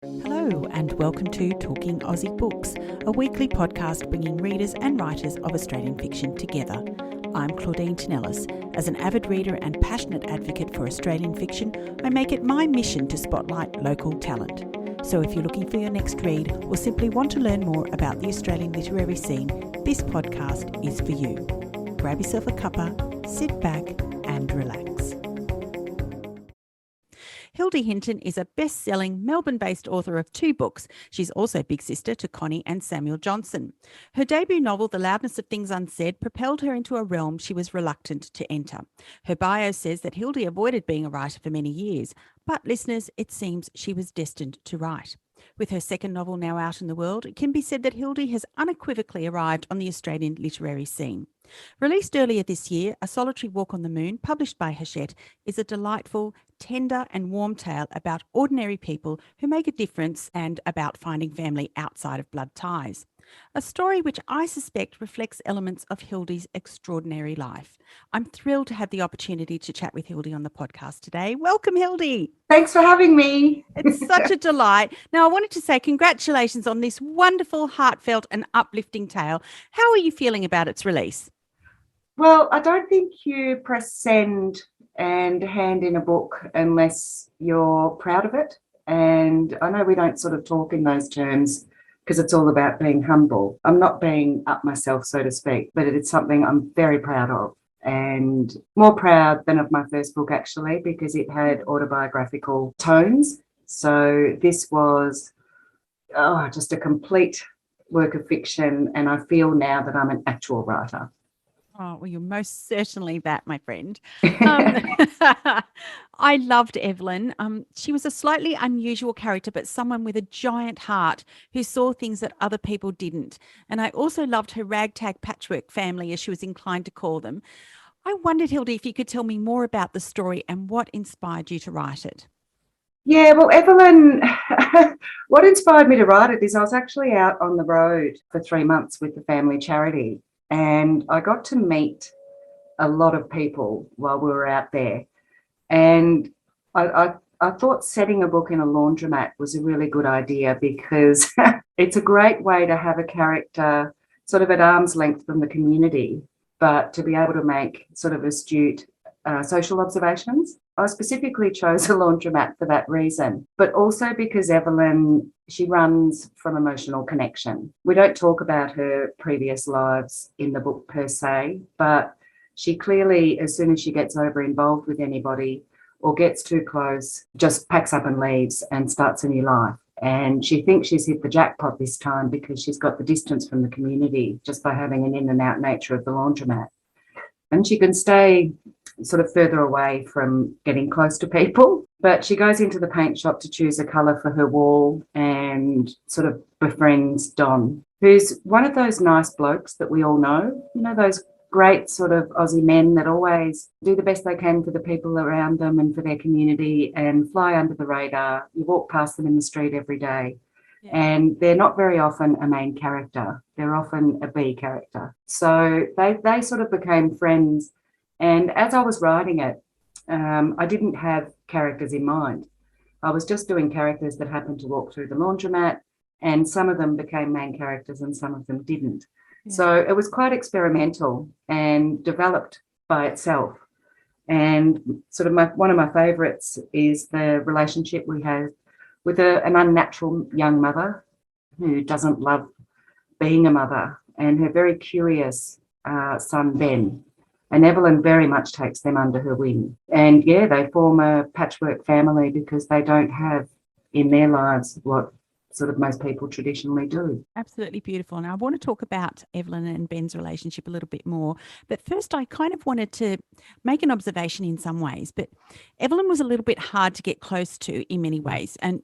Hello and welcome to Talking Aussie Books, a weekly podcast bringing readers and writers of Australian fiction together. I'm Claudine Tinellis. As an avid reader and passionate advocate for Australian fiction, I make it my mission to spotlight local talent. So if you're looking for your next read or simply want to learn more about the Australian literary scene, this podcast is for you. Grab yourself a cuppa, sit back and relax. Hilde Hinton is a best-selling Melbourne-based author of 2 books. She's also big sister to Connie and Samuel Johnson. Her debut novel, The Loudness of Things Unsaid, propelled her into a realm she was reluctant to enter. Her bio says that Hilde avoided being a writer for many years, but listeners, it seems she was destined to write. With her second novel now out in the world, it can be said that Hilde has unequivocally arrived on the Australian literary scene. Released earlier this year, A Solitary Walk on the Moon, published by Hachette, is a delightful, tender and warm tale about ordinary people who make a difference and about finding family outside of blood ties. A story which I suspect reflects elements of Hilde's extraordinary life. I'm thrilled to have the opportunity to chat with Hilde on the podcast today. Welcome, Hilde. Thanks for having me. It's such a delight. Now, I wanted to say congratulations on this wonderful, heartfelt and uplifting tale. How are you feeling about its release? Well, I don't think you press send and hand in a book unless you're proud of it. And I know we don't sort of talk in those terms because it's all about being humble. I'm not being up myself, so to speak, but it's something I'm very proud of, and more proud than of my first book, actually, because it had autobiographical tones. So this was just a complete work of fiction, and I feel now that I'm an actual writer. Oh, well, you're most certainly that, my friend. I loved Evelyn. She was a slightly unusual character, but someone with a giant heart who saw things that other people didn't. And I also loved her ragtag patchwork family, as she was inclined to call them. I wondered, Hilde, if you could tell me more about the story and what inspired you to write it. Yeah, well, Evelyn, what inspired me to write it is I was actually out on the road for 3 months with the family charity. And I got to meet a lot of people while we were out there. And I thought setting a book in a laundromat was a really good idea because it's a great way to have a character sort of at arm's length from the community, but to be able to make sort of astute social observations. I specifically chose a laundromat for that reason, but also because Evelyn, she runs from emotional connection. We don't talk about her previous lives in the book per se, but she clearly, as soon as she gets over involved with anybody or gets too close, just packs up and leaves and starts a new life. And she thinks she's hit the jackpot this time because she's got the distance from the community just by having an in and out nature of the laundromat. And she can stay sort of further away from getting close to people. But she goes into the paint shop to choose a colour for her wall and sort of befriends Don, who's one of those nice blokes that we all know, you know, those great sort of Aussie men that always do the best they can for the people around them and for their community and fly under the radar. You walk past them in the street every day. Yeah. And they're not very often a main character. They're often a B character. So they sort of became friends. And as I was writing it, I didn't have characters in mind. I was just doing characters that happened to walk through the laundromat, and some of them became main characters and some of them didn't. Yeah. So it was quite experimental and developed by itself. And sort of one of my favourites is the relationship we have with an unnatural young mother who doesn't love being a mother, and her very curious son, Ben. And Evelyn very much takes them under her wing. And, yeah, they form a patchwork family because they don't have in their lives what sort of most people traditionally do. Absolutely beautiful. Now, I want to talk about Evelyn and Ben's relationship a little bit more. But first, I kind of wanted to make an observation in some ways. But Evelyn was a little bit hard to get close to in many ways. And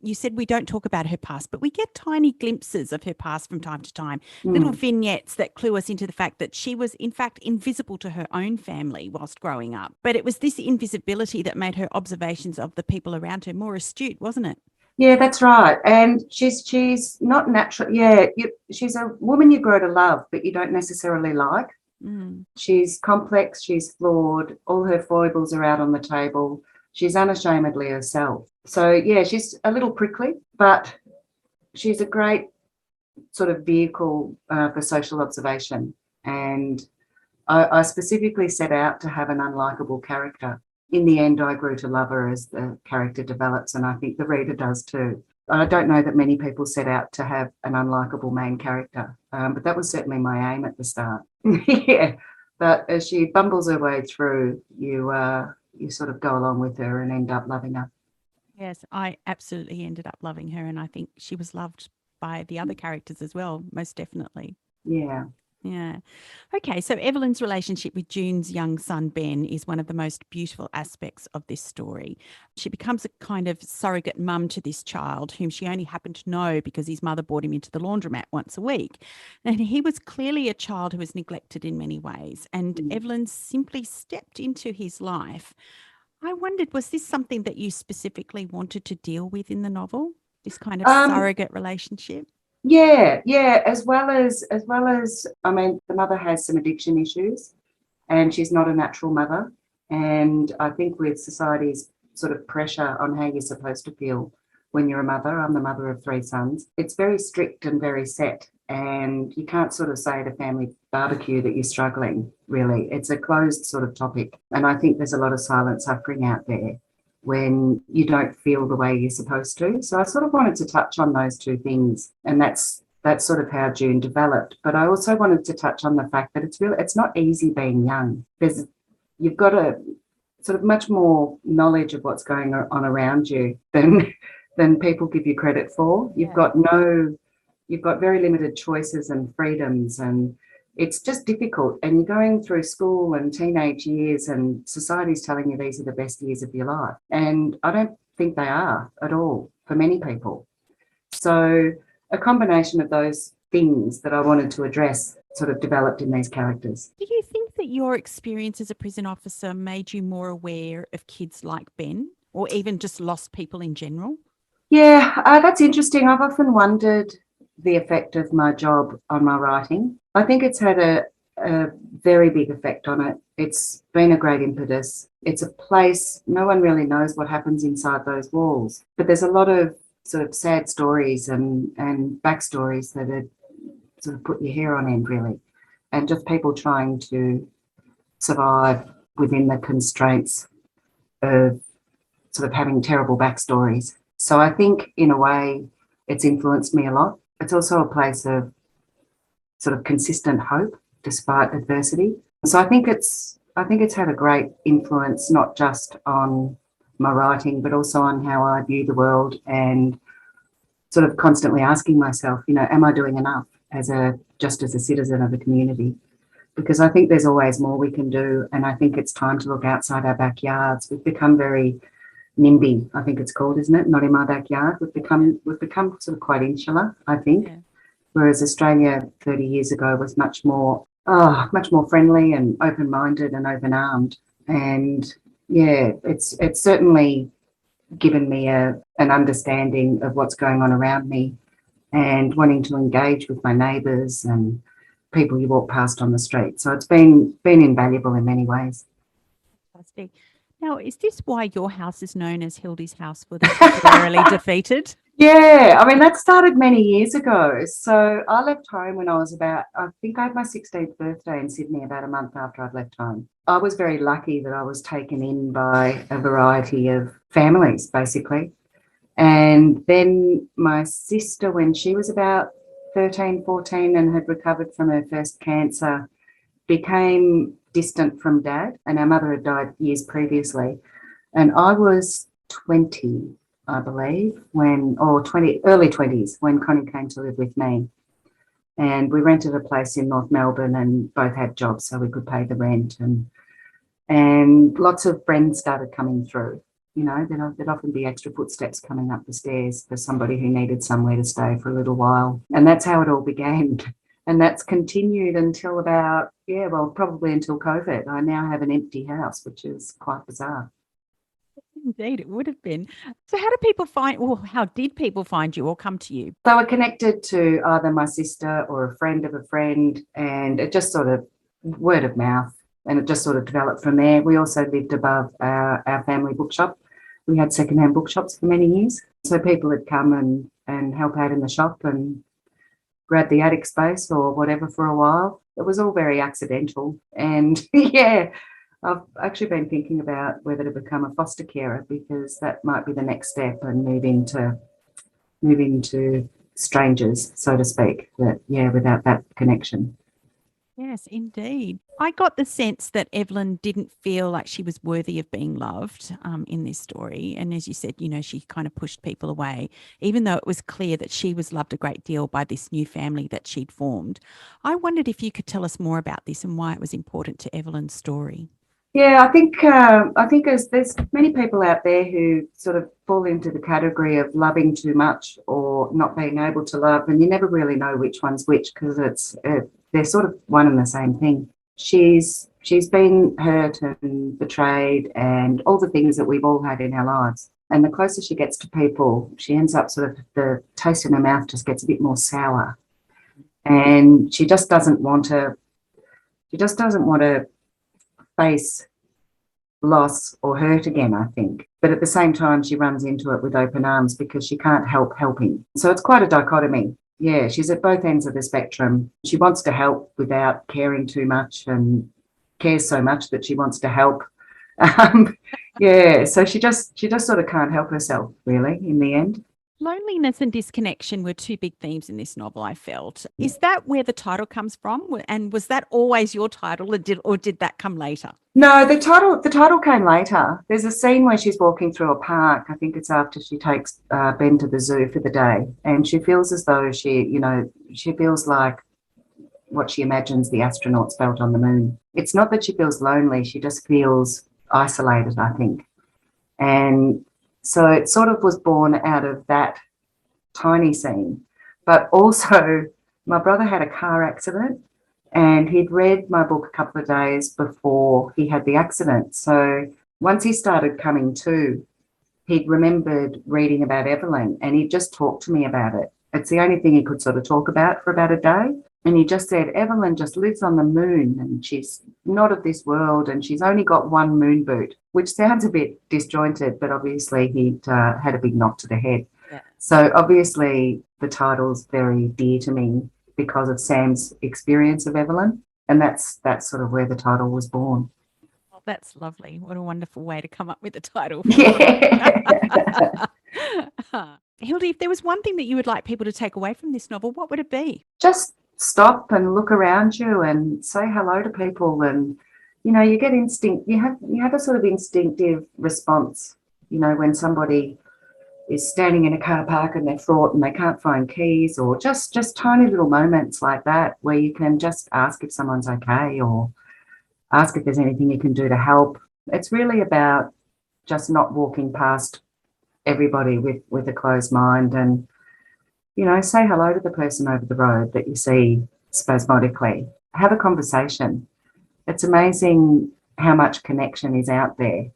you said we don't talk about her past, but we get tiny glimpses of her past from time to time, little vignettes that clue us into the fact that she was, in fact, invisible to her own family whilst growing up. But it was this invisibility that made her observations of the people around her more astute, wasn't it? Yeah, that's right. And she's not natural. Yeah, she's a woman you grow to love, but you don't necessarily like. She's complex, she's flawed, all her foibles are out on the table. She's unashamedly herself. So, yeah, she's a little prickly, but she's a great sort of vehicle for social observation. And I specifically set out to have an unlikable character. In the end, I grew to love her as the character develops, and I think the reader does too. I don't know that many people set out to have an unlikable main character, but that was certainly my aim at the start. Yeah, but as she bumbles her way through, you sort of go along with her and end up loving her. Yes, I absolutely ended up loving her, and I think she was loved by the other characters as well, most definitely. Yeah. Yeah. Okay. So Evelyn's relationship with June's young son, Ben, is one of the most beautiful aspects of this story. She becomes a kind of surrogate mum to this child, whom she only happened to know because his mother brought him into the laundromat once a week. And he was clearly a child who was neglected in many ways. And Mm. Evelyn simply stepped into his life. I wondered, was this something that you specifically wanted to deal with in the novel? This kind of Um, surrogate relationship? yeah. As well as, I mean, the mother has some addiction issues, and she's not a natural mother. And I think with society's sort of pressure on how you're supposed to feel when you're a mother, I'm the mother of three sons, it's very strict and very set. And you can't sort of say at a family barbecue that you're struggling, really. It's a closed sort of topic. And I think there's a lot of silent suffering out there when you don't feel the way you're supposed to. So I sort of wanted to touch on those two things. And that's sort of how June developed. But I also wanted to touch on the fact that it's not easy being young. You've got a sort of much more knowledge of what's going on around you than people give you credit for. You've got very limited choices and freedoms, and it's just difficult. And you're going through school and teenage years, and society's telling you these are the best years of your life. And I don't think they are at all for many people. So a combination of those things that I wanted to address sort of developed in these characters. Do you think that your experience as a prison officer made you more aware of kids like Ben, or even just lost people in general? Yeah, that's interesting. I've often wondered the effect of my job on my writing. I think it's had a very big effect on it. It's been a great impetus. It's a place, no one really knows what happens inside those walls, but there's a lot of sort of sad stories and backstories that are sort of put your hair on end, really, and just people trying to survive within the constraints of sort of having terrible backstories. So I think in a way it's influenced me a lot. It's also a place of sort of consistent hope despite adversity. So I think it's had a great influence, not just on my writing, but also on how I view the world, and sort of constantly asking myself, am I doing enough just as a citizen of the community? Because I think there's always more we can do, and I think it's time to look outside our backyards. We've become very NIMBY, I think it's called, isn't it? Not in my backyard. We've become sort of quite insular, I think. Yeah. Whereas Australia 30 years ago was much more friendly and open-minded and open-armed. And yeah, it's certainly given me an understanding of what's going on around me, and wanting to engage with my neighbours and people you walk past on the street. So it's been invaluable in many ways. Fantastic. Now, is this why your house is known as Hildy's House for the Temporarily Defeated? Yeah, I mean, that started many years ago. So I left home when I think I had my 16th birthday in Sydney about a month after I'd left home. I was very lucky that I was taken in by a variety of families, basically. And then my sister, when she was about 13, 14 and had recovered from her first cancer, became distant from dad, and our mother had died years previously. And I was 20, I believe, early 20s, when Connie came to live with me. And we rented a place in North Melbourne and both had jobs so we could pay the rent. And lots of friends started coming through. There'd often be extra footsteps coming up the stairs for somebody who needed somewhere to stay for a little while. And that's how it all began. And that's continued until probably until COVID. I now have an empty house, which is quite bizarre. Indeed, it would have been. So how did people find you or come to you? They were connected to either my sister or a friend of a friend, and it just sort of word of mouth, and it just sort of developed from there. We also lived above our family bookshop, We had secondhand bookshops for many years. So people would come and help out in the shop and grab the attic space or whatever for a while. It was all very accidental. And yeah, I've actually been thinking about whether to become a foster carer, because that might be the next step, and move into strangers, so to speak, that, yeah, without that connection. Yes, indeed. I got the sense that Evelyn didn't feel like she was worthy of being loved in this story. And as you said, she kind of pushed people away, even though it was clear that she was loved a great deal by this new family that she'd formed. I wondered if you could tell us more about this and why it was important to Evelyn's story. Yeah, I think there's many people out there who sort of fall into the category of loving too much or not being able to love, and you never really know which one's which, because they're sort of one and the same thing. She's been hurt and betrayed and all the things that we've all had in our lives. And the closer she gets to people, she ends up sort of, the taste in her mouth just gets a bit more sour, and she just doesn't want to. She just doesn't want to face loss or hurt again, I think. But at the same time, she runs into it with open arms because she can't help helping. So it's quite a dichotomy. Yeah, she's at both ends of the spectrum. She wants to help without caring too much, and cares so much that she wants to help. Yeah, so she just sort of can't help herself, really, in the end. Loneliness and disconnection were two big themes in this novel, I felt. Is that where the title comes from? And was that always your title, or did that come later? No, the title came later. There's a scene where she's walking through a park. I think it's after she takes Ben to the zoo for the day, and she feels as though she feels like what she imagines the astronauts felt on the moon. It's not that she feels lonely, she just feels isolated, I think. And so it sort of was born out of that tiny scene. But also, my brother had a car accident, and he'd read my book a couple of days before he had the accident. So once he started coming to, he'd remembered reading about Evelyn, and he just talked to me about it. It's the only thing he could sort of talk about for about a day. And he just said, Evelyn just lives on the moon, and she's not of this world, and she's only got one moon boot, which sounds a bit disjointed, but obviously he'd had a big knock to the head. Yeah. So obviously the title's very dear to me because of Sam's experience of Evelyn, and that's sort of where the title was born. Oh, that's lovely. What a wonderful way to come up with a title. Yeah. Hilde, if there was one thing that you would like people to take away from this novel, what would it be? Just stop and look around you and say hello to people, and you get instinct. You have a sort of instinctive response. When somebody is standing in a car park and they're fraught and they can't find keys, or just tiny little moments like that where you can just ask if someone's okay, or ask if there's anything you can do to help. It's really about just not walking past everybody with a closed mind, and say hello to the person over the road that you see spasmodically. Have a conversation. It's amazing how much connection is out there.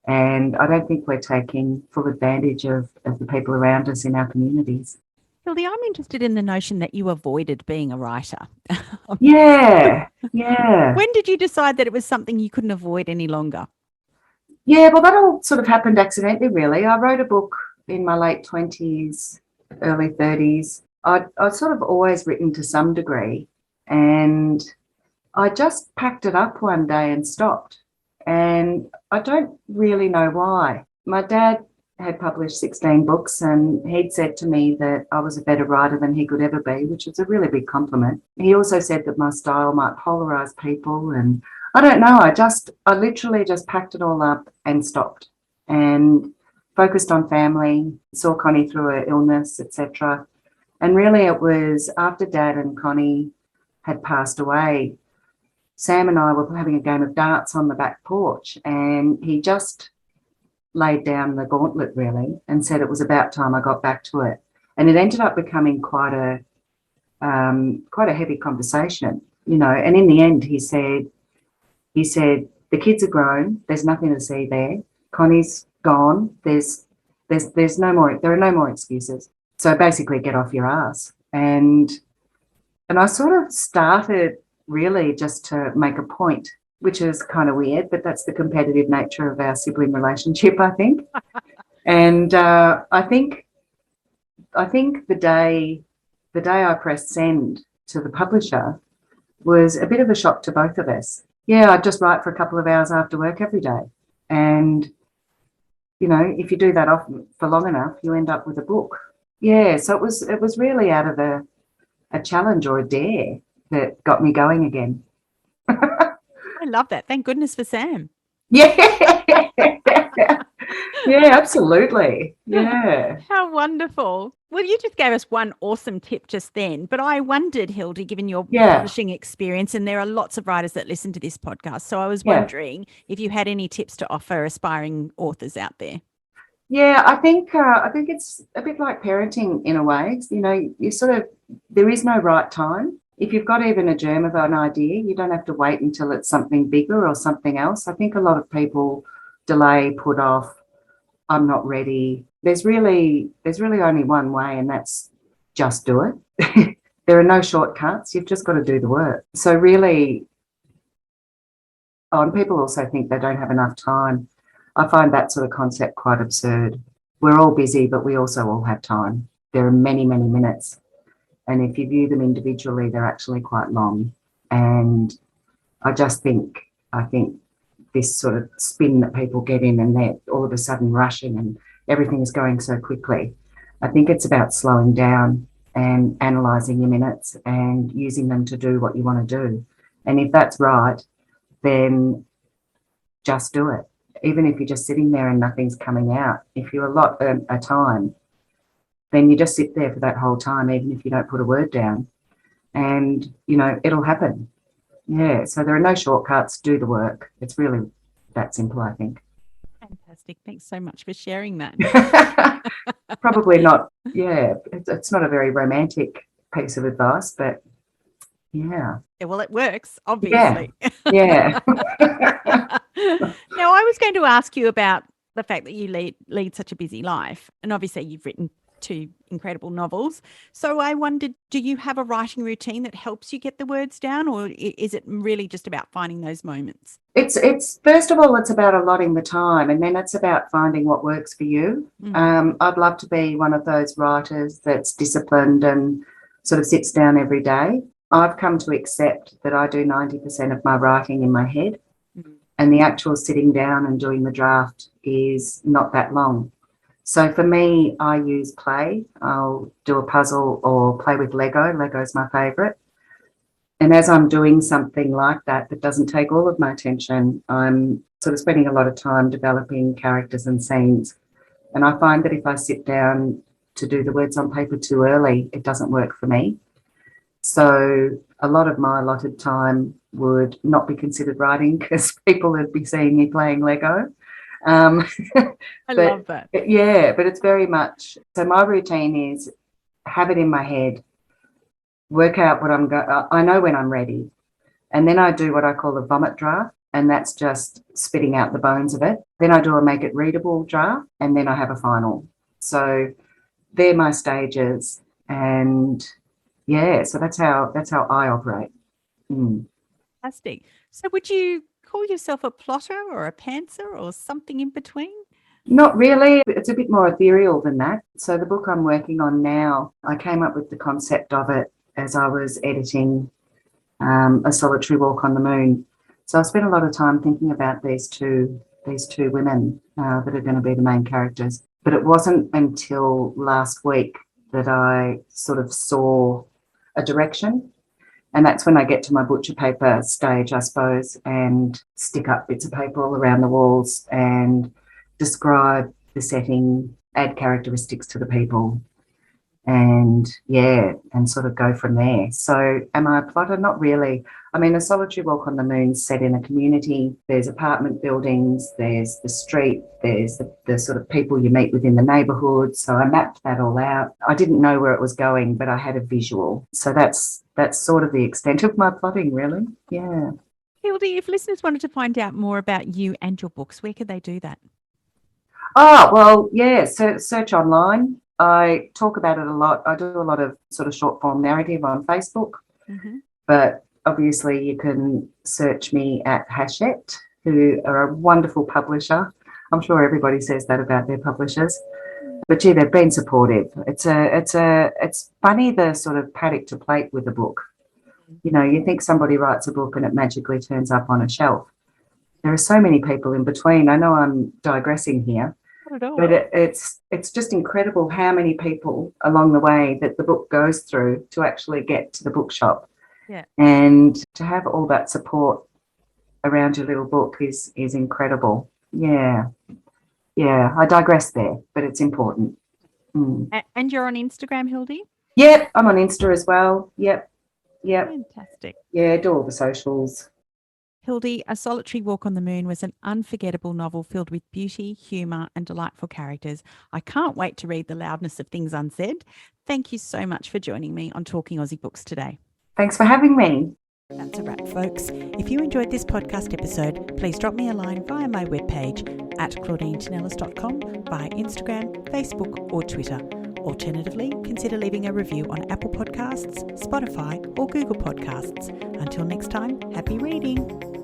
And I don't think we're taking full advantage of the people around us in our communities. Hilde, I'm interested in the notion that you avoided being a writer. Yeah. When did you decide that it was something you couldn't avoid any longer? Yeah, well, that all sort of happened accidentally, really. I wrote a book in my late 20s, early 30s. I'd sort of always written to some degree, and I just packed it up one day and stopped. And I don't really know why. My dad had published 16 books, and he'd said to me that I was a better writer than he could ever be, which is a really big compliment. He also said that my style might polarize people, and I don't know. I literally just packed it all up and stopped, and focused on family, saw Connie through her illness, etc. And really it was after Dad and Connie had passed away, Sam and I were having a game of darts on the back porch, and he just laid down the gauntlet, really, and said it was about time I got back to it. And it ended up becoming quite a heavy conversation, and in the end he said, the kids are grown, there's nothing to see there. Connie's gone, there's no more, there are no more excuses. So basically get off your ass. And I sort of started really just to make a point which is kind of weird, but that's the competitive nature of our sibling relationship, I think. And I think the day I pressed send to the publisher was a bit of a shock to both of us. Yeah, I'd just write for a couple of hours after work every day. And, you know, if you do that often for long enough, you end up with a book. Yeah, so it was really out of a challenge or a dare that got me going again. I love that. Thank goodness for Sam. Yeah. Yeah, absolutely. Yeah. How wonderful. Well, you just gave us one awesome tip just then, but I wondered, Hilde, given your publishing experience, and there are lots of writers that listen to this podcast, so I was wondering if you had any tips to offer aspiring authors out there. Yeah, I think it's a bit like parenting in a way. You know, there is no right time. If you've got even a germ of an idea, you don't have to wait until it's something bigger or something else. I think a lot of people delay, put off, I'm not ready. There's really only one way, and that's just do it. There are no shortcuts. You've just got to do the work. So really, and people also think they don't have enough time. I find that sort of concept quite absurd. We're all busy, but we also all have time. There are many, many minutes. And if you view them individually, they're actually quite long. And I think this sort of spin that people get in, and they're all of a sudden rushing and everything is going so quickly. I think it's about slowing down and analysing your minutes and using them to do what you want to do. And if that's right, then just do it. Even if you're just sitting there and nothing's coming out, if you allot a time, then you just sit there for that whole time, even if you don't put a word down, and, you know, it'll happen. Yeah, so there are no shortcuts. Do the work. It's really that simple, I think. Fantastic. Thanks so much for sharing that. Probably not. Yeah, it's not a very romantic piece of advice, but yeah. Well, it works, obviously. Yeah. Now, I was going to ask you about the fact that you lead such a busy life, and obviously you've written 2 incredible novels. So I wondered, do you have a writing routine that helps you get the words down, or is it really just about finding those moments? It's first of all, it's about allotting the time, and then it's about finding what works for you. I'd love to be one of those writers that's disciplined and sort of sits down every day. I've come to accept that I do 90% of my writing in my head, and the actual sitting down and doing the draft is not that long. So for me, I use play. I'll do a puzzle or play with Lego. Lego's my favourite. And as I'm doing something like that doesn't take all of my attention, I'm sort of spending a lot of time developing characters and scenes. And I find that if I sit down to do the words on paper too early, it doesn't work for me. So a lot of my allotted time would not be considered writing, because people would be seeing me playing Lego. I love that. Yeah, but it's very much, so my routine is have it in my head, work out what I know when I'm ready, and then I do what I call a vomit draft, and that's just spitting out the bones of it. Then I do a make it readable draft, and then I have a final. So they're my stages, and yeah, so that's how I operate. Fantastic. So would you call yourself a plotter or a pantser or something in between? Not really. It's a bit more ethereal than that. So the book I'm working on now, I came up with the concept of it as I was editing A Solitary Walk on the Moon. So I spent a lot of time thinking about these two women that are going to be the main characters. But it wasn't until last week that I sort of saw a direction. And that's when I get to my butcher paper stage, I suppose, and stick up bits of paper all around the walls and describe the setting, add characteristics to the people, and sort of go from there. So am I a plotter? Not really. I mean, A Solitary Walk on the Moon set in a community. There's apartment buildings, there's the street, there's the sort of people you meet within the neighbourhood. So I mapped that all out. I didn't know where it was going, but I had a visual. So that's sort of the extent of my plotting, really. Yeah. Hilde, if listeners wanted to find out more about you and your books, where could they do that? Oh, well, yeah, search online. I talk about it a lot. I do a lot of sort of short form narrative on Facebook, but obviously you can search me at Hachette, who are a wonderful publisher. I'm sure everybody says that about their publishers. But gee, they've been supportive. It's funny, the sort of paddock to plate with a book. You know, you think somebody writes a book and it magically turns up on a shelf. There are so many people in between. I know I'm digressing here, Not at all. but it's just incredible how many people along the way that the book goes through to actually get to the bookshop. Yeah. And to have all that support around your little book is incredible. Yeah. Yeah, I digress there, but it's important. And you're on Instagram, Hilde? Yep, I'm on Insta as well. Yep. Fantastic. Yeah, do all the socials. Hilde, A Solitary Walk on the Moon was an unforgettable novel filled with beauty, humour and delightful characters. I can't wait to read The Loudness of Things Unsaid. Thank you so much for joining me on Talking Aussie Books today. Thanks for having me. That's a wrap, folks. If you enjoyed this podcast episode, please drop me a line via my webpage at claudinetinellis.com, via Instagram, Facebook or Twitter. Alternatively, consider leaving a review on Apple Podcasts, Spotify or Google Podcasts. Until next time, happy reading.